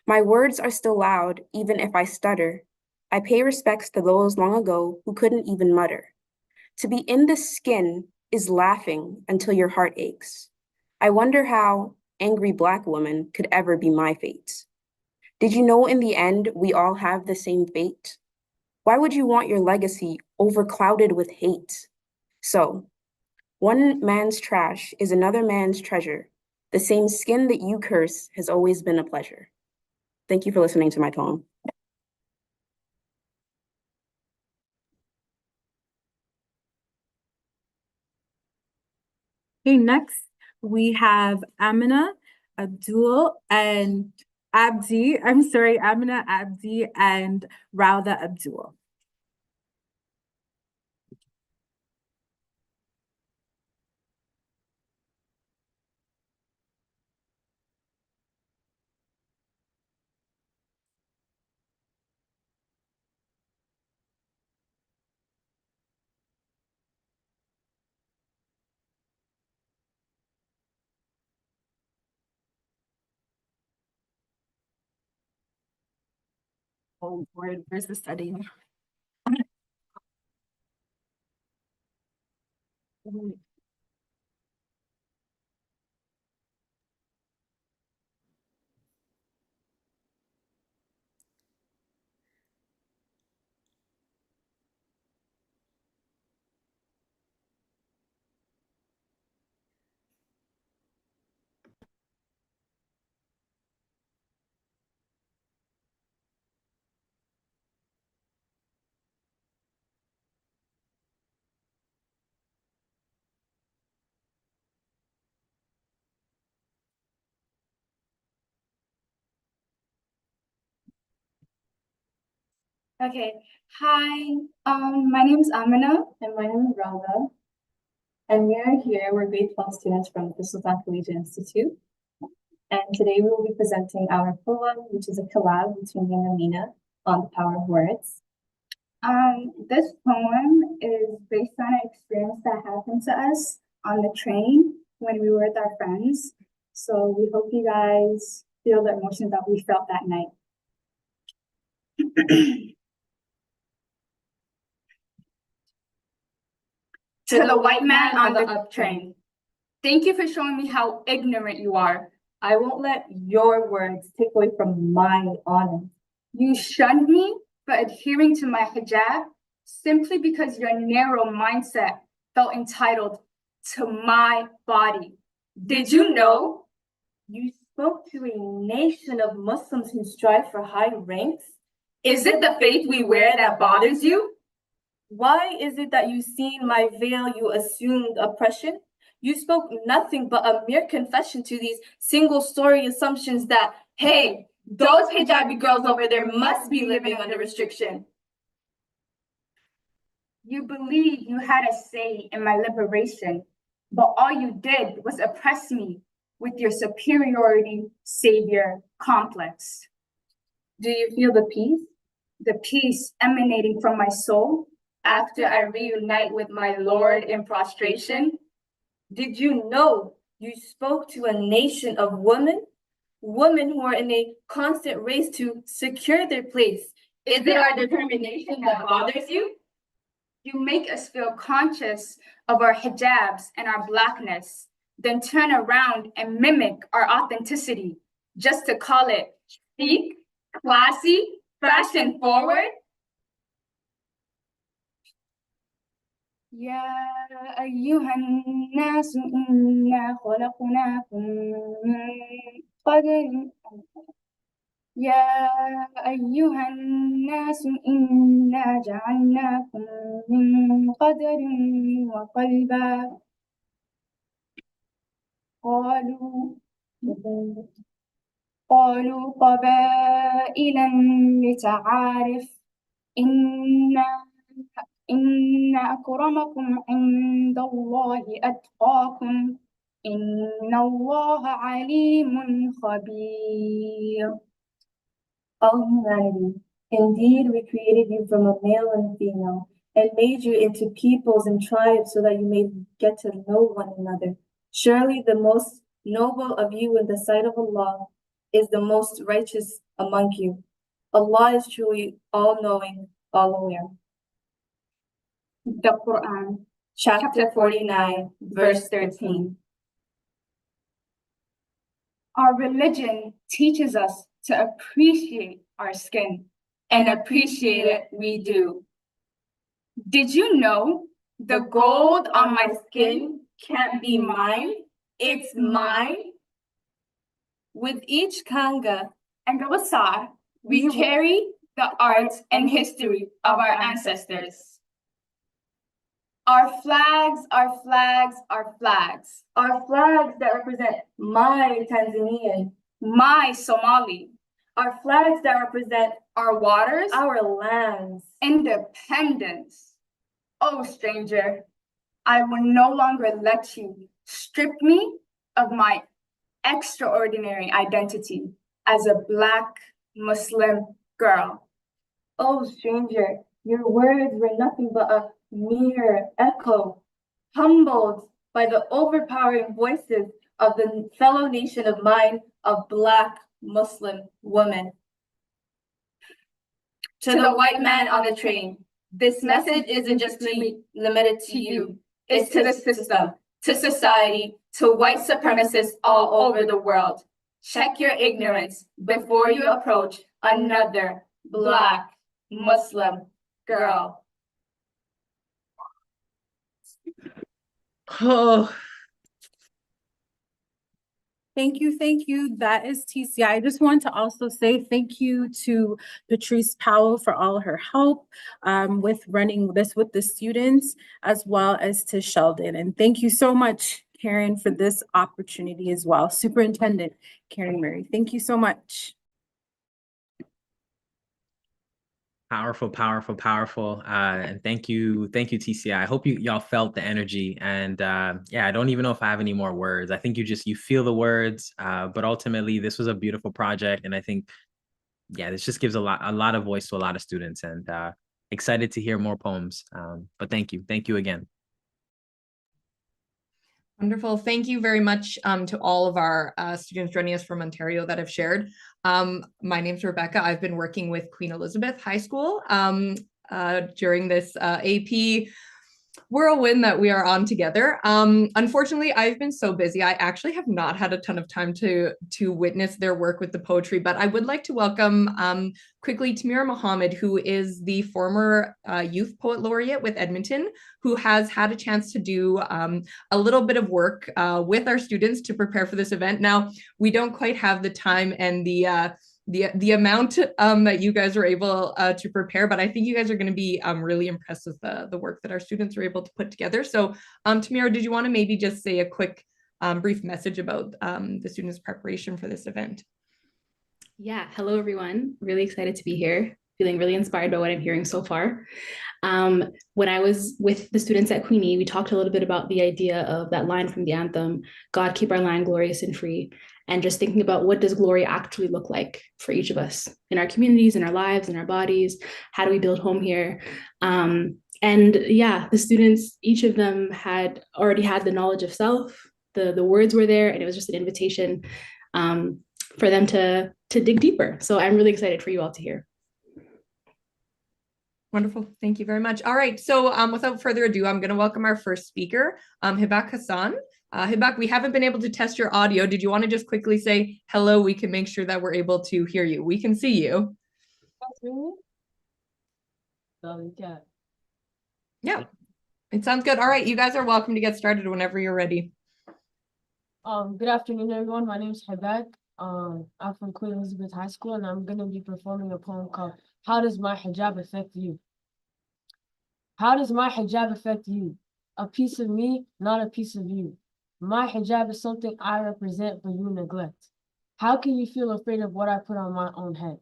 My words are still loud, even if I stutter. I pay respects to those long ago who couldn't even mutter. To be in this skin is laughing until your heart aches. I wonder how angry Black woman could ever be my fate. Did you know in the end we all have the same fate? Why would you want your legacy overclouded with hate? So, One man's trash is another man's treasure. The same skin that you curse has always been a pleasure. Thank you for listening to my poem. Okay, next we have Amina, Abdul, and Abdi. I'm sorry, Amina, Abdi, and Rauda Abdul. Oh, where's the study? Okay. Hi. My name is Amina. And my name is Rauda. And we are here. We're grade 12 students from the Sultan Collegiate Institute. And today we will be presenting our poem, which is a collab between me and Amina on the power of words. This poem is based on an experience that happened to us on the train when we were with our friends. So we hope you guys feel the emotion that we felt that night. To the white man on the up train. Thank you for showing me how ignorant you are. I won't let your words take away from my honor. You shunned me for adhering to my hijab simply because your narrow mindset felt entitled to my body. Did you know? You spoke to a nation of Muslims who strive for high ranks. Is it the faith we wear that bothers you? Why is it that you seen my veil, you assumed oppression? You spoke nothing but a mere confession to these single-story assumptions that, hey, those hijabi girls over there must be living under restriction. You believe you had a say in my liberation, but all you did was oppress me with your superiority savior complex. Do you feel the peace? The peace emanating from my soul after I reunite with my Lord in prostration? Did you know you spoke to a nation of women? Women who are in a constant race to secure their place. Is it our determination that bothers you? You make us feel conscious of our hijabs and our blackness, then turn around and mimic our authenticity just to call it chic, classy, fashion forward. يا أيها الناس إنا خلقناكم من قدر يا أيها الناس إنا جعلناكم من قدر وقلبا قالوا قبائلا لتعارف إن أكرمكم عند الله أتقاكم إن الله عليم خبير. O humanity, indeed we created you from a male and a female, and made you into peoples and tribes so that you may get to know one another. Surely the most noble of you in the sight of Allah is the most righteous among you. Allah is truly all-knowing, all-aware. The Quran, chapter 49, verse 13. Our religion teaches us to appreciate our skin, and appreciate it we do. Did you know the gold on my skin can't be mine, it's mine. With each kanga And Gawasar, we carry the art and history of our ancestors. Our flags, our flags, our flags. Our flags that represent my Tanzanian, My Somali, our flags that represent our waters, our lands. independence. Oh, stranger, I will no longer let you strip me of my extraordinary identity as a Black Muslim girl. Oh, stranger, your words were nothing but a mere echo, humbled by the overpowering voices of the fellow nation of mine of Black Muslim women. To the white man on the train, this message isn't just limited to you. It's to the system, to society, to white supremacists all over the world. Check your ignorance before you approach another Black Muslim girl. Oh, Thank you, thank you. That is TCI. I just want to also say thank you to Patrice Powell for all her help with running this with the students, as well as to Sheldon. And thank you so much, Karen, for this opportunity as well. Superintendent Karen Murray, thank you so much. powerful, powerful, powerful. And thank you, TCI. I hope y'all felt the energy. And yeah, I don't even know if I have any more words. I think you feel the words, but ultimately this was a beautiful project. And I think, yeah, this just gives a lot of voice to a lot of students, and excited to hear more poems. But thank you again. Wonderful. Thank you very much to all of our students joining us from Ontario that have shared. My name's Rebecca. I've been working with Queen Elizabeth High School during this AP whirlwind that we are on together. Unfortunately, I've been so busy. I actually have not had a ton of time to witness their work with the poetry, but I would like to welcome quickly Tamira Mohammed, who is the former Youth Poet Laureate with Edmonton, who has had a chance to do a little bit of work with our students to prepare for this event. Now, we don't quite have the time and the amount that you guys are able to prepare, but I think you guys are going to be really impressed with the work that our students are able to put together. So Tamira, did you want to maybe just say a quick brief message about the students' preparation for this event? Yeah, hello everyone. Really excited to be here. Feeling really inspired by what I'm hearing so far. When I was with the students at Queenie, we talked a little bit about the idea of that line from the anthem, God keep our land glorious and free, and just thinking about what does glory actually look like for each of us in our communities, in our lives, in our bodies. How do we build home here? And yeah, the students, each of them had already had the knowledge of self. The words were there, and it was just an invitation for them to dig deeper. So I'm really excited for you all to hear. Wonderful. Thank you very much. All right. So without further ado, I'm going to welcome our first speaker, Hibak Hassan. Hibak, we haven't been able to test your audio. Did you want to just quickly say hello? We can make sure that we're able to hear you. We can see you. Yeah, it sounds good. All right. You guys are welcome to get started whenever you're ready. Good afternoon, everyone. My name is Hibak. I'm from Queen Elizabeth High School, and I'm going to be performing a poem called How Does My Hijab Affect You? How does my hijab affect you? A piece of me, not a piece of you. My hijab is something I represent, but you neglect. How can you feel afraid of what I put on my own head?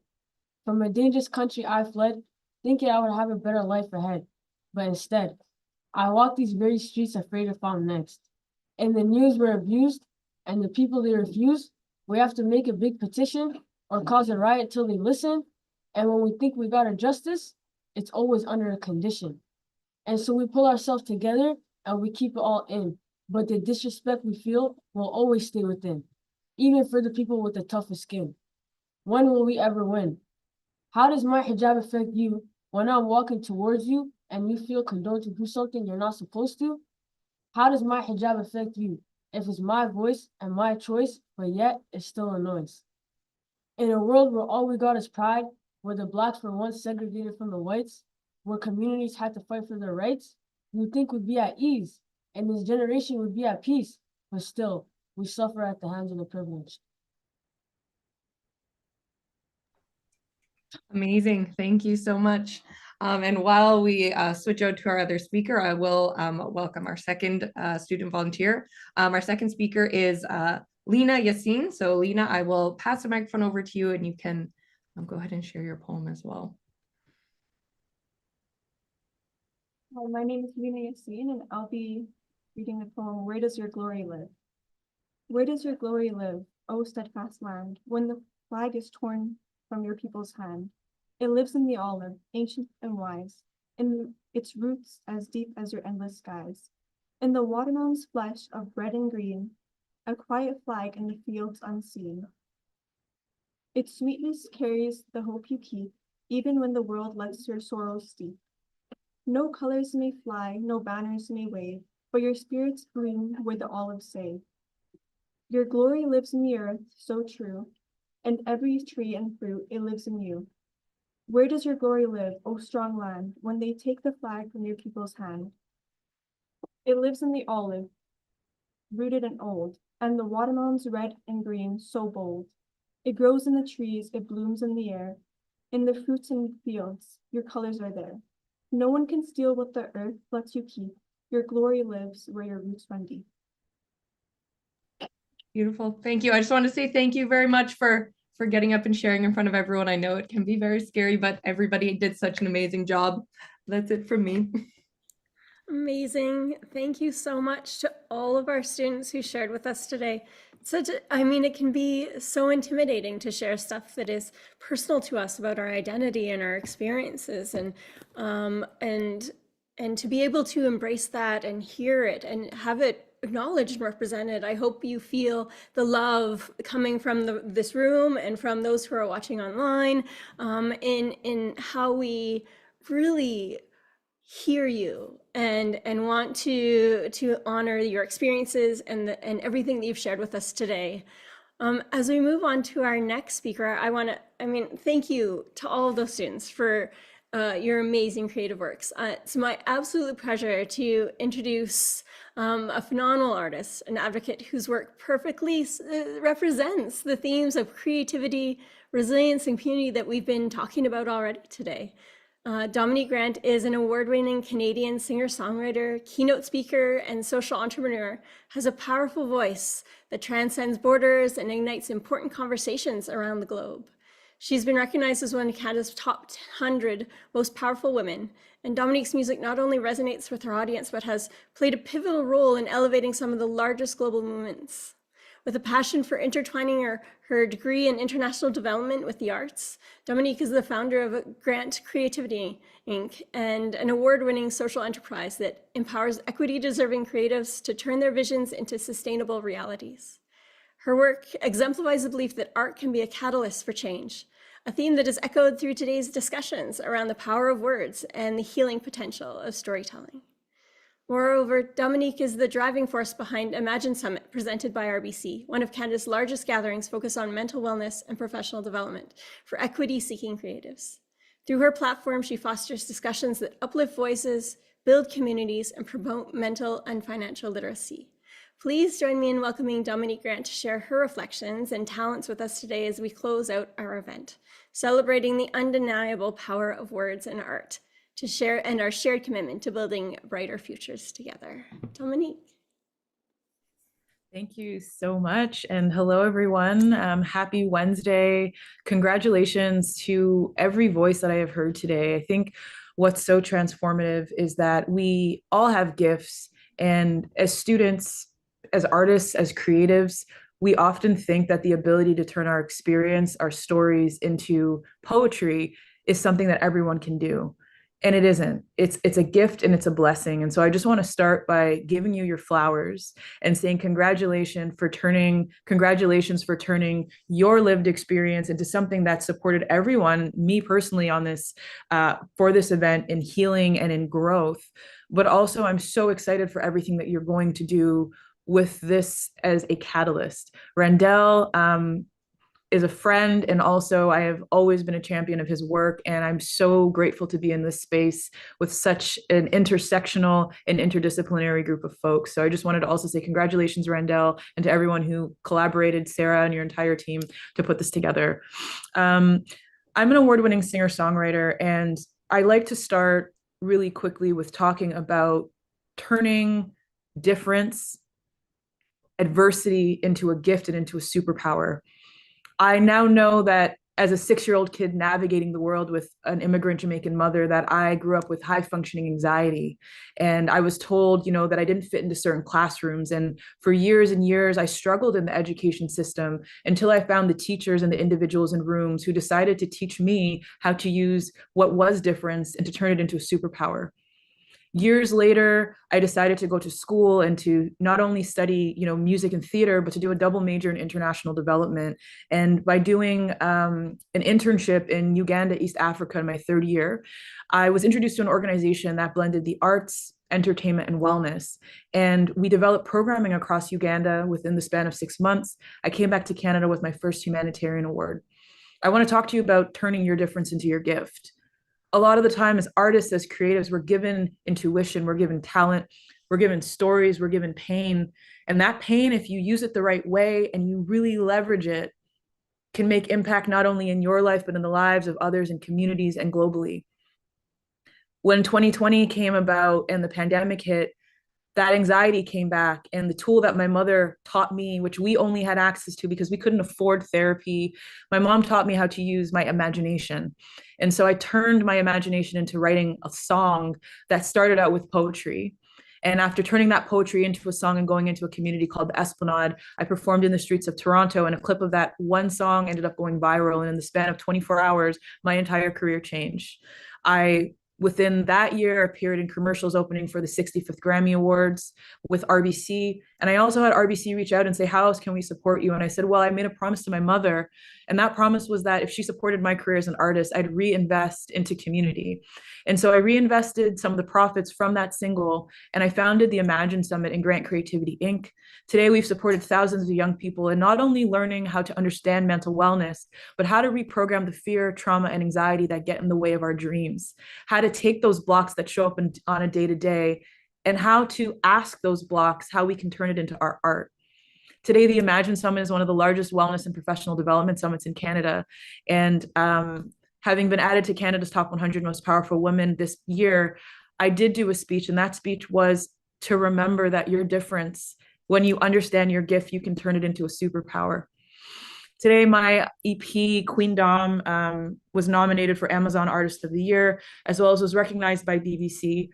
From a dangerous country I fled, thinking I would have a better life ahead. But instead, I walk these very streets afraid if I'm next. In the news, we're abused, and the people they refuse, we have to make a big petition or cause a riot till they listen. And when we think we got a justice, it's always under a condition. And so we pull ourselves together and we keep it all in. But the disrespect we feel will always stay within, even for the people with the toughest skin. When will we ever win? How does my hijab affect you when I'm walking towards you and you feel condoned to do something you're not supposed to? How does my hijab affect you if it's my voice and my choice, but yet it's still a noise? In a world where all we got is pride, where the blacks were once segregated from the whites, where communities had to fight for their rights, you'd think we'd be at ease. and this generation would be at peace, but still, we suffer at the hands of the privileged. Amazing. Thank you so much. And while we switch out to our other speaker, I will welcome our second student volunteer. Our second speaker is Lena Yassin. So Lena, I will pass the microphone over to you and you can go ahead and share your poem as well. Hi, my name is Lena Yassin, and I'll be reading the poem, Where Does Your Glory Live? Where does your glory live, O steadfast land, when the flag is torn from your people's hand? It lives in the olive, ancient and wise, in its roots as deep as your endless skies. In the watermelon's flesh of red and green, a quiet flag in the fields unseen. Its sweetness carries the hope you keep, even when the world lets your sorrows steep. No colors may fly, no banners may wave, but your spirits bloom where the olives say. Your glory lives in the earth, so true, and every tree and fruit, it lives in you. Where does your glory live, O strong land, when they take the flag from your people's hand? It lives in the olive, rooted and old, and the watermelons red and green, so bold. It grows in the trees, it blooms in the air. In the fruits and fields, your colors are there. No one can steal what the earth lets you keep. Your glory lives where your roots run deep. Beautiful. Thank you. I just want to say thank you very much for getting up and sharing in front of everyone. I know it can be very scary, but everybody did such an amazing job. That's it from me. Amazing. Thank you so much to all of our students who shared with us today. It can be so intimidating to share stuff that is personal to us about our identity and our experiences, and to be able to embrace that and hear it and have it acknowledged and represented. I hope you feel the love coming from this room and from those who are watching online, in how we really hear you and want to honor your experiences and everything that you've shared with us today. As we move on to our next speaker, thank you to all of those students for your amazing creative works. It's my absolute pleasure to introduce a phenomenal artist, an advocate whose work perfectly represents the themes of creativity, resilience, and community that we've been talking about already today. Dominique Grant is an award-winning Canadian singer-songwriter, keynote speaker, and social entrepreneur, has a powerful voice that transcends borders and ignites important conversations around the globe. She's been recognized as one of Canada's top 100 most powerful women, and Dominique's music not only resonates with her audience, but has played a pivotal role in elevating some of the largest global movements. With a passion for intertwining her degree in international development with the arts, Dominique is the founder of Grant Creativity, Inc., and an award-winning social enterprise that empowers equity-deserving creatives to turn their visions into sustainable realities. Her work exemplifies the belief that art can be a catalyst for change, a theme that is echoed through today's discussions around the power of words and the healing potential of storytelling. Moreover, Dominique is the driving force behind Imagine Summit, presented by RBC, one of Canada's largest gatherings focused on mental wellness and professional development for equity-seeking creatives. Through her platform, she fosters discussions that uplift voices, build communities, and promote mental and financial literacy. Please join me in welcoming Dominique Grant to share her reflections and talents with us today as we close out our event, celebrating the undeniable power of words and art, to share and our shared commitment to building brighter futures together. Dominique. Thank you so much. And hello, everyone. Happy Wednesday. Congratulations to every voice that I have heard today. I think what's so transformative is that we all have gifts, and as students, as artists, as creatives, we often think that the ability to turn our experience, our stories into poetry is something that everyone can do. And it isn't. It's a gift and it's a blessing. And so I just want to start by giving you your flowers and saying congratulations for turning your lived experience into something that supported everyone, me personally, on this for this event in healing and in growth. But also I'm so excited for everything that you're going to do with this as a catalyst. Randell, is a friend, and also I have always been a champion of his work, and I'm so grateful to be in this space with such an intersectional and interdisciplinary group of folks. So I just wanted to also say congratulations, Randell, and to everyone who collaborated, Sarah and your entire team, to put this together. I'm an award-winning singer-songwriter, and I like to start really quickly with talking about turning difference, adversity into a gift and into a superpower. I now know that as a 6-year-old kid navigating the world with an immigrant Jamaican mother, that I grew up with high functioning anxiety. And I was told, that I didn't fit into certain classrooms. And for years and years, I struggled in the education system until I found the teachers and the individuals in rooms who decided to teach me how to use what was difference and to turn it into a superpower. Years later, I decided to go to school and to not only study, music and theater, but to do a double major in international development. And by doing an internship in Uganda, East Africa, in my 3rd year, I was introduced to an organization that blended the arts, entertainment, and wellness. And we developed programming across Uganda within the span of 6 months. I came back to Canada with my first humanitarian award. I want to talk to you about turning your difference into your gift. A lot of the time as artists, as creatives, we're given intuition, we're given talent, we're given stories, we're given pain. And that pain, if you use it the right way and you really leverage it, can make impact not only in your life, but in the lives of others and communities and globally. When 2020 came about and the pandemic hit, that anxiety came back, and the tool that my mother taught me, which we only had access to because we couldn't afford therapy, my mom taught me how to use my imagination. And so I turned my imagination into writing a song that started out with poetry. And after turning that poetry into a song and going into a community called the Esplanade, I performed in the streets of Toronto, and a clip of that one song ended up going viral. And in the span of 24 hours, my entire career changed. Within that year, appeared in commercials opening for the 65th Grammy Awards with RBC. And I also had RBC reach out and say, how else can we support you? And I said, well, I made a promise to my mother. And that promise was that if she supported my career as an artist, I'd reinvest into community. And so I reinvested some of the profits from that single, and I founded the Imagine Summit and Grant Creativity, Inc. Today, we've supported thousands of young people in not only learning how to understand mental wellness, but how to reprogram the fear, trauma, and anxiety that get in the way of our dreams, how to take those blocks that show up on a day-to-day, and how to ask those blocks how we can turn it into our art. Today, the Imagine Summit is one of the largest wellness and professional development summits in Canada. And having been added to Canada's top 100 most powerful women this year, I did do a speech, and that speech was to remember that your difference, when you understand your gift, you can turn it into a superpower. Today, my EP, Queen Dom, was nominated for Amazon Artist of the Year, as well as was recognized by BBC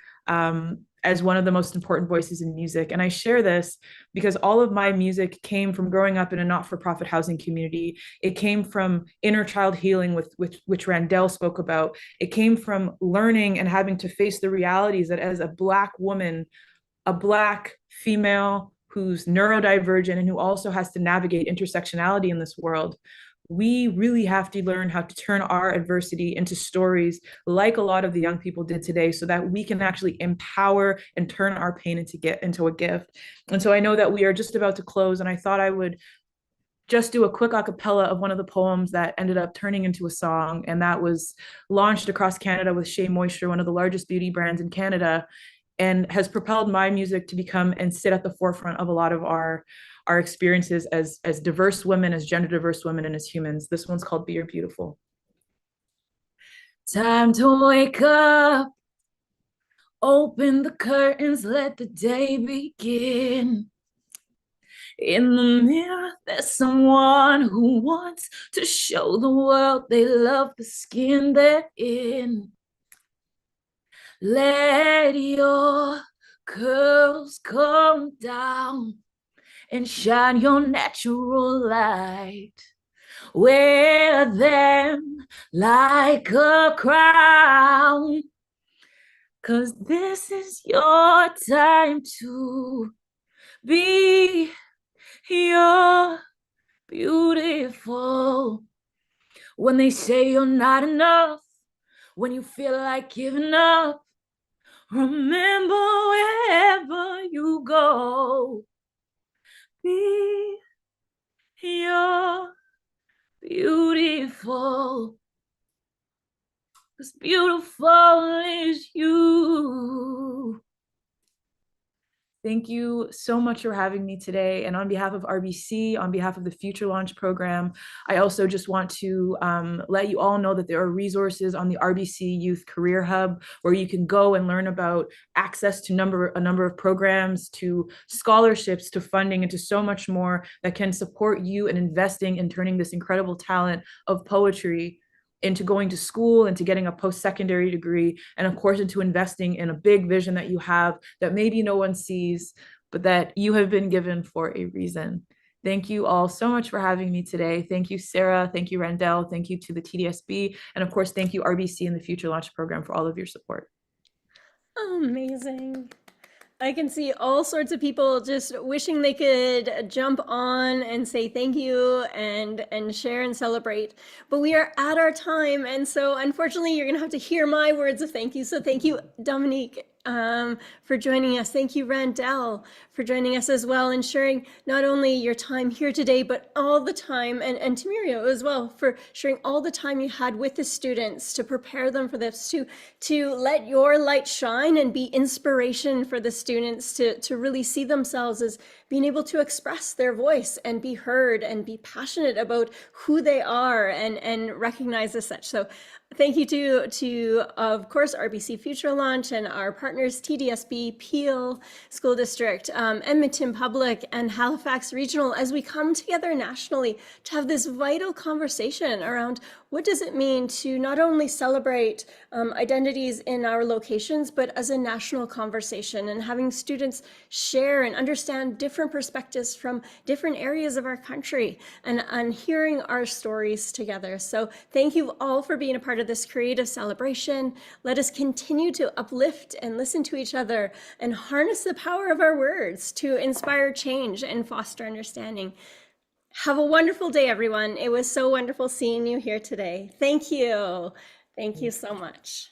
as one of the most important voices in music. And I share this because all of my music came from growing up in a not-for-profit housing community. It came from inner child healing, which Randell spoke about. It came from learning and having to face the realities that as a Black woman, a Black female who's neurodivergent and who also has to navigate intersectionality in this world, we really have to learn how to turn our adversity into stories like a lot of the young people did today, so that we can actually empower and turn our pain into a gift. And so I know that we are just about to close, and I thought I would just do a quick a cappella of one of the poems that ended up turning into a song, and that was launched across Canada with Shea Moisture, one of the largest beauty brands in Canada, and has propelled my music to become and sit at the forefront of a lot of our experiences as diverse women, as gender diverse women, and as humans. This one's called Be Your Beautiful. Time to wake up, open the curtains, let the day begin. In the mirror, there's someone who wants to show the world they love the skin they're in. Let your curls come down and shine your natural light. Wear them like a crown, 'cause this is your time to be your beautiful. When they say you're not enough, when you feel like giving up, remember wherever you go, be your beautiful. as beautiful as you. Thank you so much for having me today. And on behalf of RBC, on behalf of the Future Launch Program, I also just want to let you all know that there are resources on the RBC Youth Career Hub where you can go and learn about access to a number of programs, to scholarships, to funding, and to so much more that can support you in investing in turning this incredible talent of poetry into going to school, into getting a post-secondary degree, and of course into investing in a big vision that you have that maybe no one sees, but that you have been given for a reason. Thank you all so much for having me today. Thank you, Sarah. Thank you, Randell. Thank you to the TDSB. And of course, thank you, RBC and the Future Launch Program for all of your support. Amazing. I can see all sorts of people just wishing they could jump on and say thank you and share and celebrate. But we are at our time, and so unfortunately, you're gonna have to hear my words of thank you. So thank you, Dominique, for joining us. Thank you, Randell, for joining us as well and sharing not only your time here today, but all the time, and Tamirio as well, for sharing all the time you had with the students to prepare them for this, to let your light shine and be inspiration for the students to really see themselves as being able to express their voice and be heard and be passionate about who they are and recognize as such. So thank you to of course, RBC Future Launch and our partners, TDSB, Peel School District, Edmonton Public, and Halifax Regional, as we come together nationally to have this vital conversation around what does it mean to not only celebrate identities in our locations, but as a national conversation, and having students share and understand different perspectives from different areas of our country and hearing our stories together. So thank you all for being a part of this creative celebration. Let us continue to uplift and listen to each other and harness the power of our words to inspire change and foster understanding. Have a wonderful day, everyone. It was so wonderful seeing you here today. Thank you. Thank you so much.